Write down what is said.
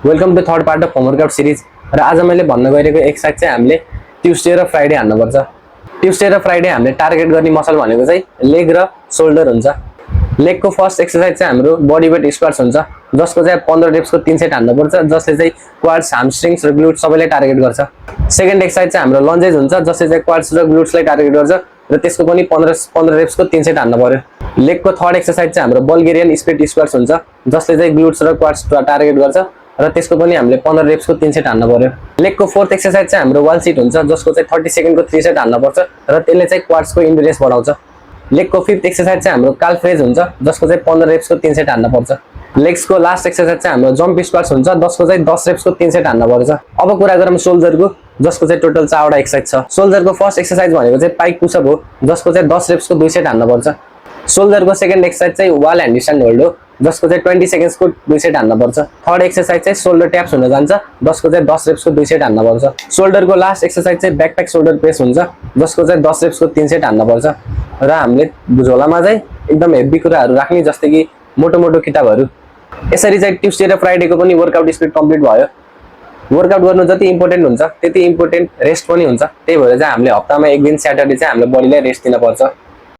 Welcome to third part of homework out series. र आज मैले भन्न गइरहेको एक्सरसाइज चाहिँ हामीले ट्युसडे र फ्राइडे हान्नुपर्छ। ट्युसडे र फ्राइडे हामीले टार्गेट गर्ने मसल भनेको चाहिँ लेग र शोल्डर हुन्छ। लेगको फर्स्ट एक्सरसाइज चाहिँ हाम्रो बडी वेट स्क्वाट्स हुन्छ, जसको चाहिँ 15 रेप्सको 3 सेट हान्नुपर्छ, जसले चाहिँ क्वाड्स, हामस्ट्रिङ्स र ग्लुट्स सबैलाई टार्गेट गर्छ। सेकेन्ड एक्सरसाइज चाहिँ हाम्रो लन्जेज हुन्छ, जसले चाहिँ क्वाड्स र ग्लुट्सलाई टार्गेट गर्छ र त्यसको पनि 15 रेप्सको 3 सेट हान्नु पर्यो। लेगको थर्ड एक्सरसाइज चाहिँ हाम्रो बल्गेरियन स्प्लिट स्क्वाट्स हुन्छ, जसले चाहिँ ग्लुट्स र क्वाड्स टार्गेट गर्छ र त्यसको पनि हामीले 15 रेप्सको 3 सेट हान्नु पर्यो। लेगको फोर्थ एक्सरसाइज चाहिँ हाम्रो वाल सिट हुन्छ, जसको चाहिँ 30 सेकेन्डको 3 सेट हान्नु पर्छ र त्यसले चाहिँ क्वाड्सको इन्ड्युरेन्स बढाउँछ। लेगको फिफ्थ एक्सरसाइज चाहिँ हाम्रो काल्फ रेज हुन्छ, जसको चाहिँ 15 रेप्सको 3 सेट हान्नु पर्छ। लेग्सको लास्ट एक्सरसाइज चाहिँ हाम्रो जम्प स्क्वाट्स हुन्छ, जसको चाहिँ 10 रेप्सको 3 सेट हान्नु पर्छ। अब कुरा गरौँ सोल्जरको, जसको चाहिँ टोटल 4 वटा एक्सरसाइज छ। सोल्जरको फर्स्ट एक्सरसाइज भनेको चाहिँ पाइक पुसअप हो, जसको चाहिँ 10 रेप्सको 2 सेट हान्नु पर्छ। सोल्जरको सेकेन्ड एक्सरसाइज चाहिँ वाल ह्यान्ड स्ट्यान्ड होल्ड हो, जसको चाहिँ 20 सेकेन्ड्सको 2 सेट हान्नु पर्छ। थर्ड एक्सरसाइज चाहिँ शोल्डर ट्याप्स हुन जान्छ, जसको चाहिँ 10 रेप्सको 2 सेट हान्नु पर्छ। शोल्डरको लास्ट एक्सरसाइज चाहिँ ब्याकप्याक शोल्डर प्रेस हुन्छ, जसको चाहिँ 10 रेप्सको 3 सेट हान्नु पर्छ। र हामीले झोलामा चाहिँ एकदम हेभी कुराहरू राख्ने, जस्तै कि मोटो मोटो किताबहरू। यसरी चाहिँ ट्युसडे र फ्राइडेको पनि वर्कआउट स्पिड कम्प्लिट भयो। वर्कआउट गर्नु जति इम्पोर्टेन्ट हुन्छ त्यति इम्पोर्टेन्ट रेस्ट पनि हुन्छ। त्यही भएर चाहिँ हामीले हप्तामा एक दिन स्याटरडे चाहिँ हाम्रो बडीलाई रेस्ट दिन पर्छ।